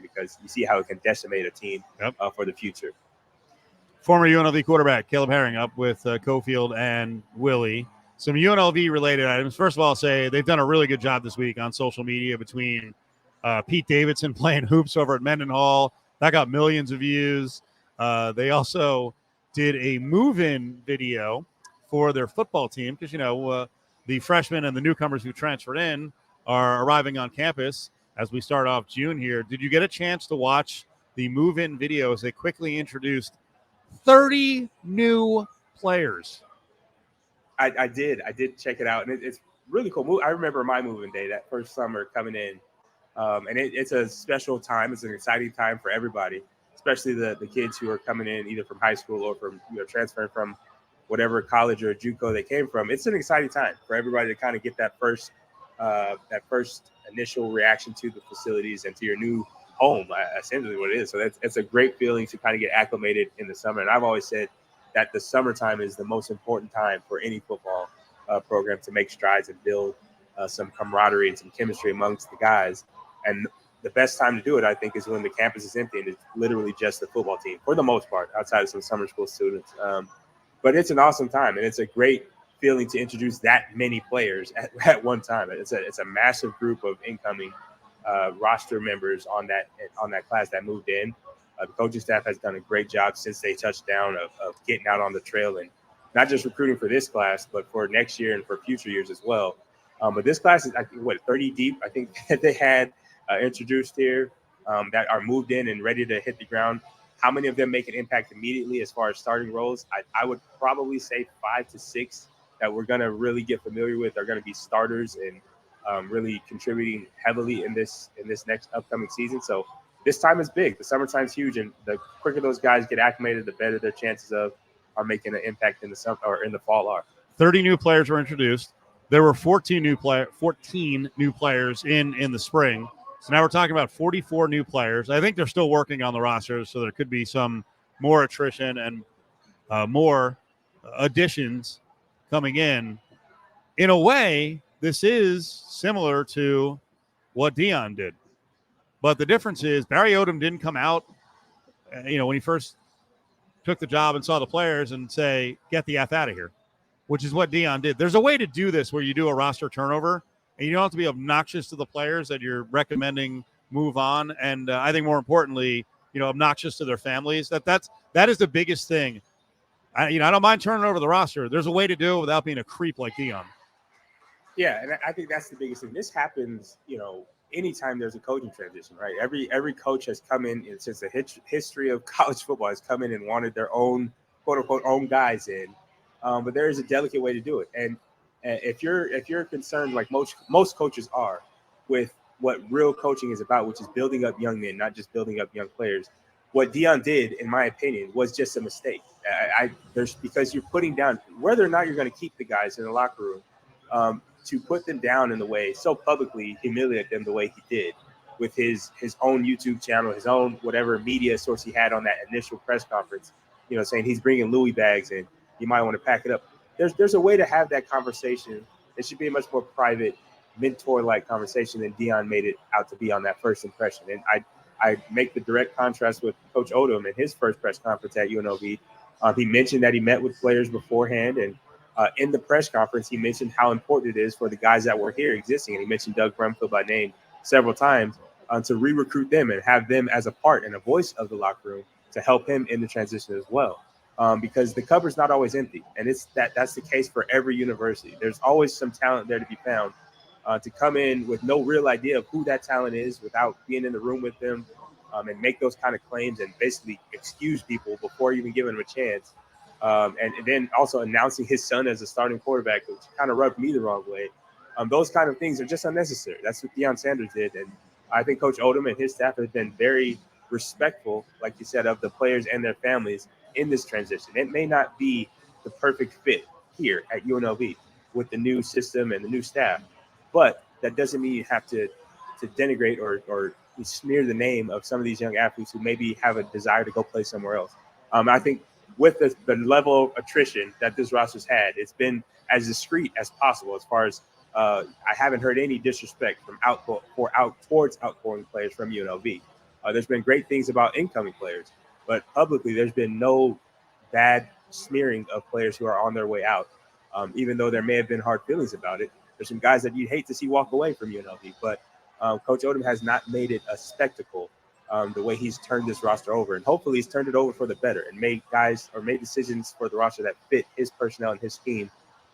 because you see how it can decimate a team for the future. Former UNLV quarterback Caleb Herring up with Cofield and Willie. Some UNLV-related items. First of all, I'll say they've done a really good job this week on social media between Pete Davidson playing hoops over at Mendenhall. That got millions of views. They also did a move-in video for their football team because, the freshmen and the newcomers who transferred in are arriving on campus as we start off June here. Did you get a chance to watch the move-in video as they quickly introduced 30 new players? I did check it out, and it's really cool. I remember my moving day that first summer coming in, and it's a special time. It's an exciting time for everybody, especially the kids who are coming in either from high school or from transferring from whatever college or JUCO they came from. It's an exciting time for everybody to kind of get that first initial reaction to the facilities and to your new home, essentially what it is. So it's a great feeling to kind of get acclimated in the summer. And I've always said that the summertime is the most important time for any football program to make strides and build some camaraderie and some chemistry amongst the guys. And the best time to do it, I think, is when the campus is empty and it's literally just the football team for the most part, outside of some summer school students. But it's an awesome time, and it's a great feeling to introduce that many players at one time. It's a massive group of incoming roster members on that class that moved in. The coaching staff has done a great job since they touched down of getting out on the trail and not just recruiting for this class, but for next year and for future years as well. But this class is, I think, 30 deep, I think, that they had introduced here that are moved in and ready to hit the ground. How many of them make an impact immediately as far as starting roles? I would probably say 5 to 6 that we're going to really get familiar with are going to be starters and really contributing heavily in this next upcoming season. So this time is big. The summertime's huge, and the quicker those guys get acclimated, the better their chances are making an impact in the summer or in the fall are. 30 new players were introduced. There were 14 new players in the spring. So now we're talking about 44 new players. I think they're still working on the rosters, so there could be some more attrition and more additions coming in. In a way, this is similar to what Deion did. But the difference is Barry ODom didn't come out, when he first took the job and saw the players and say, get the F out of here, which is what Deion did. There's a way to do this where you do a roster turnover, and you don't have to be obnoxious to the players that you're recommending move on. And I think more importantly, obnoxious to their families. That is the biggest thing. I don't mind turning over the roster. There's a way to do it without being a creep like Deion. Yeah, and I think that's the biggest thing. This happens, anytime there's a coaching transition, right? Every coach has come in, and since the history of college football has come in and wanted their own, quote unquote, own guys in. But there is a delicate way to do it. And if you're concerned, like most coaches are, with what real coaching is about, which is building up young men, not just building up young players, what Deion did, in my opinion, was just a mistake. Because you're putting down, whether or not you're going to keep the guys in the locker room, to put them down in the way, so publicly humiliate them the way he did with his own YouTube channel, his own whatever media source he had on that initial press conference, saying he's bringing Louis bags and you might want to pack it up. There's a way to have that conversation. It should be a much more private, mentor-like conversation than Deion made it out to be on that first impression. And I make the direct contrast with Coach Odom in his first press conference at UNLV. He mentioned that he met with players beforehand, and in the press conference, he mentioned how important it is for the guys that were here existing. And he mentioned Doug Brumfield by name several times to re-recruit them and have them as a part and a voice of the locker room to help him in the transition as well. Because the cupboard's not always empty. And that's the case for every university. There's always some talent there to be found. To come in with no real idea of who that talent is without being in the room with them and make those kind of claims and basically excuse people before even giving them a chance. And then also announcing his son as a starting quarterback, which kind of rubbed me the wrong way. Those kind of things are just unnecessary. That's what Deion Sanders did. And I think Coach Odom and his staff have been very respectful, like you said, of the players and their families in this transition. It may not be the perfect fit here at UNLV with the new system and the new staff, but that doesn't mean you have to denigrate or smear the name of some of these young athletes who maybe have a desire to go play somewhere else. I think with the level of attrition that this roster's had, it's been as discreet as possible as far as I haven't heard any disrespect from towards outgoing players from UNLV. There's been great things about incoming players, but publicly there's been no bad smearing of players who are on their way out. Even though there may have been hard feelings about it, there's some guys that you'd hate to see walk away from UNLV. But Coach Odom has not made it a spectacle the way he's turned this roster over. And hopefully he's turned it over for the better and made decisions for the roster that fit his personnel and his scheme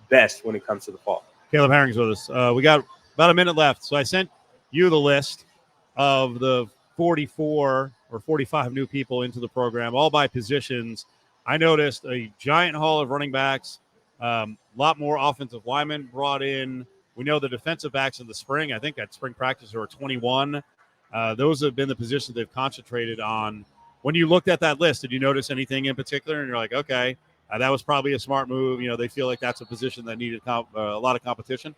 best when it comes to the fall. Caleb Herring's with us. We got about a minute left. So I sent you the list of the 44 or 45 new people into the program, all by positions. I noticed a giant haul of running backs, a lot more offensive linemen brought in. We know the defensive backs in the spring. I think at spring practice there were 21. Those have been the positions they've concentrated on. When you looked at that list, did you notice anything in particular? And you're like, okay, that was probably a smart move. You know, they feel like that's a position that needed a lot of competition.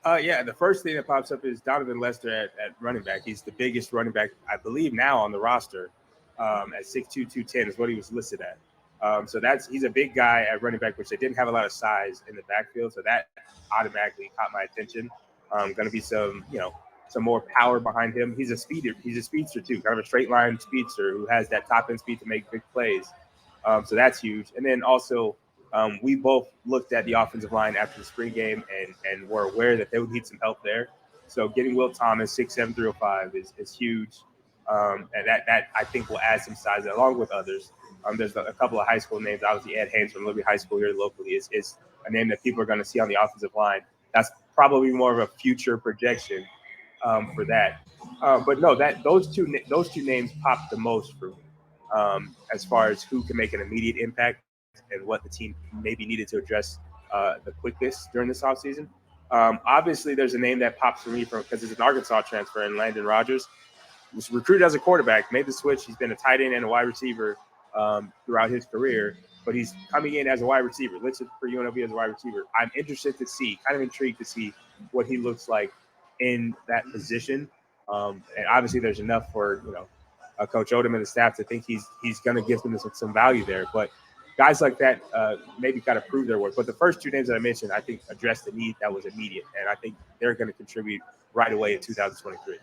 Yeah, the first thing that pops up is Donavyn Lester at running back. He's the biggest running back, I believe, now on the roster at 6'2", 210 is what he was listed at. So he's a big guy at running back, which they didn't have a lot of size in the backfield. So that automatically caught my attention. Going to be some more power behind him. He's a speeder. He's a speedster too, kind of a straight line speedster who has that top end speed to make big plays. So that's huge. And then also, we both looked at the offensive line after the spring game and were aware that they would need some help there. So getting Will Thomas, 6'7", 305 is huge. And that I think will add some size along with others. There's a couple of high school names. Obviously, Ed Haynes from Liberty High School here locally is a name that people are going to see on the offensive line. That's probably more of a future projection for that. But no, those two names pop the most for me as far as who can make an immediate impact and what the team maybe needed to address the quickest during this offseason. Obviously, there's a name that pops for me because it's an Arkansas transfer in Landon Rogers. Was recruited as a quarterback, made the switch. He's been a tight end and a wide receiver throughout his career, but he's coming in as a wide receiver, listed for UNLV as a wide receiver. I'm interested to see, kind of intrigued to see what he looks like in that position. And obviously, there's enough for Coach Odom and the staff to think he's going to give them some value there. But guys like that maybe got to prove their worth. But the first two names that I mentioned, I think, addressed the need that was immediate, and I think they're going to contribute right away in 2023.